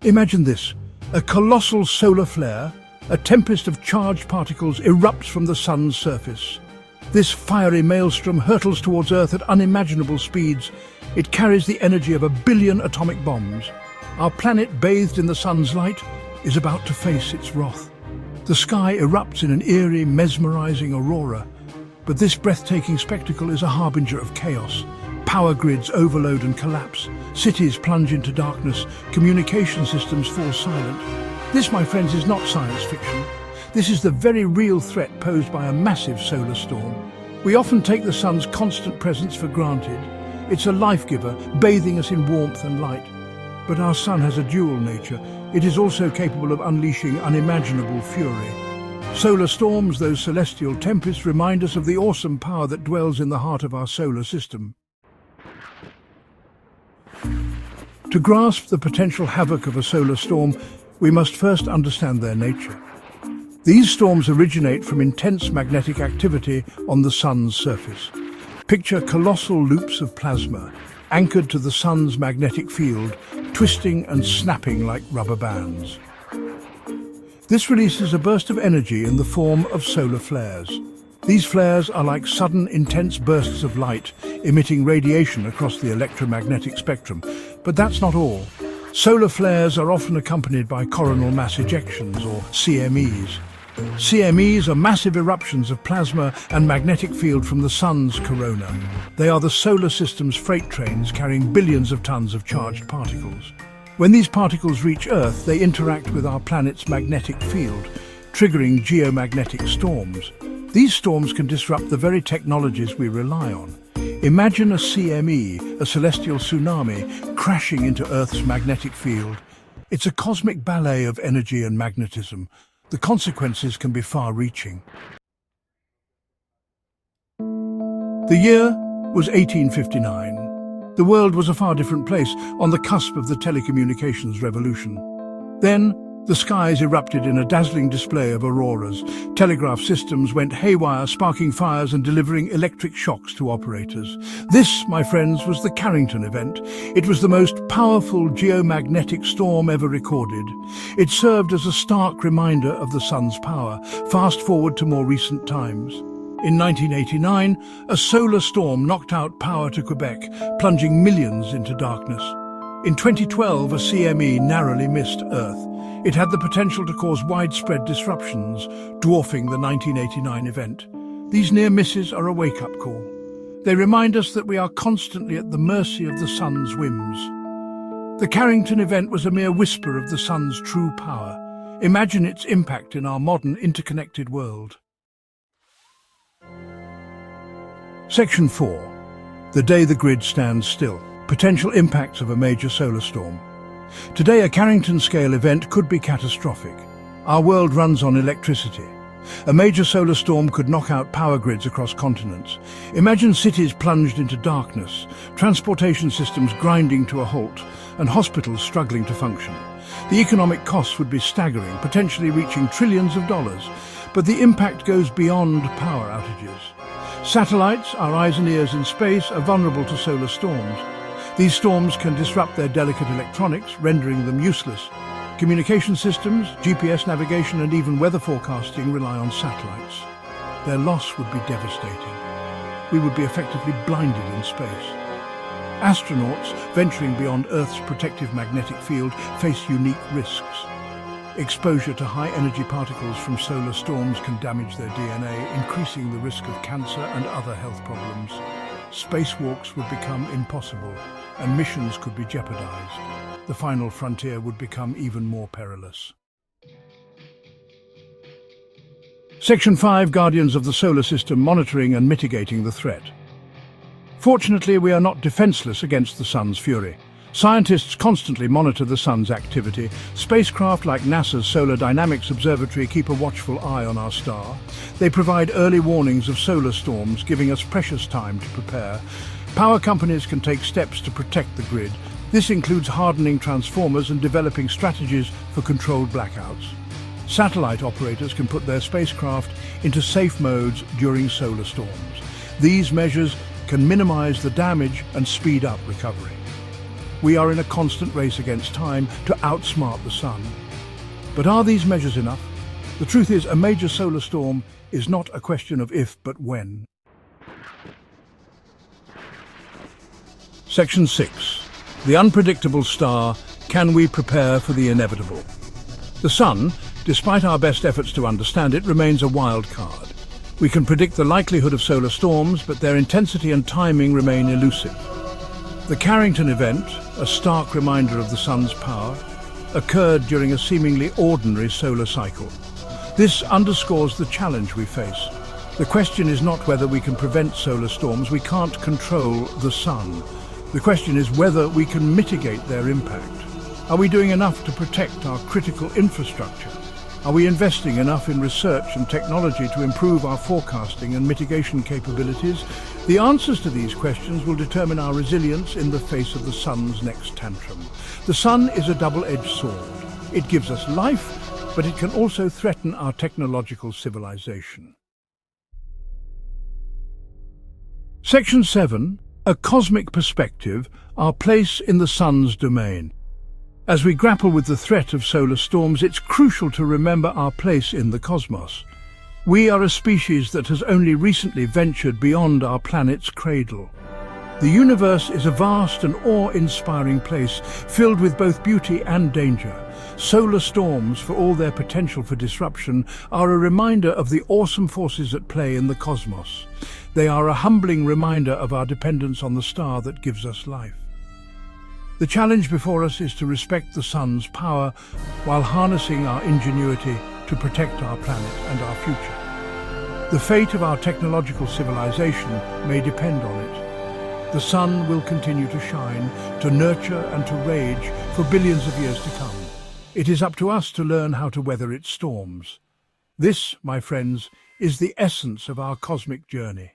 Imagine this, a colossal solar flare, a tempest of charged particles erupts from the sun's surface. This fiery maelstrom hurtles towards Earth at unimaginable speeds. It carries the energy of 1 billion atomic bombs. Our planet, bathed in the sun's light, is about to face its wrath. The sky erupts in an eerie, mesmerizing aurora. But this breathtaking spectacle is a harbinger of chaos. Power grids overload and collapse. Cities plunge into darkness. Communication systems fall silent. This, my friends, is not science fiction. This is the very real threat posed by a massive solar storm. We often take the sun's constant presence for granted. It's a life-giver, bathing us in warmth and light. But our sun has a dual nature. It is also capable of unleashing unimaginable fury. Solar storms, those celestial tempests, remind us of the awesome power that dwells in the heart of our solar system. To grasp the potential havoc of a solar storm, we must first understand their nature. These storms originate from intense magnetic activity on the sun's surface. Picture colossal loops of plasma, anchored to the sun's magnetic field, twisting and snapping like rubber bands. This releases a burst of energy in the form of solar flares. These flares are like sudden, intense bursts of light, emitting radiation across the electromagnetic spectrum. But that's not all. Solar flares are often accompanied by coronal mass ejections, or CMEs. CMEs are massive eruptions of plasma and magnetic field from the sun's corona. They are the solar system's freight trains carrying billions of tons of charged particles. When these particles reach Earth, they interact with our planet's magnetic field, triggering geomagnetic storms. These storms can disrupt the very technologies we rely on. Imagine a CME, a celestial tsunami, crashing into Earth's magnetic field. It's a cosmic ballet of energy and magnetism. The consequences can be far-reaching. The year was 1859. The world was a far different place, on the cusp of the telecommunications revolution. Then, the skies erupted in a dazzling display of auroras. Telegraph systems went haywire, sparking fires and delivering electric shocks to operators. This, my friends, was the Carrington Event. It was the most powerful geomagnetic storm ever recorded. It served as a stark reminder of the sun's power. Fast forward to more recent times. In 1989, a solar storm knocked out power to Quebec, plunging millions into darkness. In 2012, a CME narrowly missed Earth. It had the potential to cause widespread disruptions, dwarfing the 1989 event. These near misses are a wake-up call. They remind us that we are constantly at the mercy of the sun's whims. The Carrington Event was a mere whisper of the sun's true power. Imagine its impact in our modern, interconnected world. Section 4. The day the grid stands still. Potential impacts of a major solar storm. Today, a Carrington-scale event could be catastrophic. Our world runs on electricity. A major solar storm could knock out power grids across continents. Imagine cities plunged into darkness, transportation systems grinding to a halt, and hospitals struggling to function. The economic costs would be staggering, potentially reaching trillions of dollars. But the impact goes beyond power outages. Satellites, our eyes and ears in space, are vulnerable to solar storms. These storms can disrupt their delicate electronics, rendering them useless. Communication systems, GPS navigation and even weather forecasting rely on satellites. Their loss would be devastating. We would be effectively blinded in space. Astronauts venturing beyond Earth's protective magnetic field face unique risks. Exposure to high-energy particles from solar storms can damage their DNA, increasing the risk of cancer and other health problems. Spacewalks would become impossible, and missions could be jeopardized. The final frontier would become even more perilous. Section 5. Guardians of the Solar System, monitoring and mitigating the threat. Fortunately, we are not defenseless against the sun's fury. Scientists constantly monitor the sun's activity. Spacecraft like NASA's Solar Dynamics Observatory keep a watchful eye on our star. They provide early warnings of solar storms, giving us precious time to prepare. Power companies can take steps to protect the grid. This includes hardening transformers and developing strategies for controlled blackouts. Satellite operators can put their spacecraft into safe modes during solar storms. These measures can minimize the damage and speed up recovery. We are in a constant race against time to outsmart the sun. But are these measures enough? The truth is, a major solar storm is not a question of if, but when. Section 6. The unpredictable star. Can we prepare for the inevitable? The sun, despite our best efforts to understand it, remains a wild card. We can predict the likelihood of solar storms, but their intensity and timing remain elusive. The Carrington Event, a stark reminder of the sun's power, occurred during a seemingly ordinary solar cycle. This underscores the challenge we face. The question is not whether we can prevent solar storms. We can't control the sun. The question is whether we can mitigate their impact. Are we doing enough to protect our critical infrastructure? Are we investing enough in research and technology to improve our forecasting and mitigation capabilities? The answers to these questions will determine our resilience in the face of the sun's next tantrum. The sun is a double-edged sword. It gives us life, but it can also threaten our technological civilization. Section 7. A cosmic perspective, our place in the sun's domain. As we grapple with the threat of solar storms, it's crucial to remember our place in the cosmos. We are a species that has only recently ventured beyond our planet's cradle. The universe is a vast and awe-inspiring place, filled with both beauty and danger. Solar storms, for all their potential for disruption, are a reminder of the awesome forces at play in the cosmos. They are a humbling reminder of our dependence on the star that gives us life. The challenge before us is to respect the sun's power while harnessing our ingenuity to protect our planet and our future. The fate of our technological civilization may depend on it. The sun will continue to shine, to nurture and to rage for billions of years to come. It is up to us to learn how to weather its storms. This, my friends, is the essence of our cosmic journey.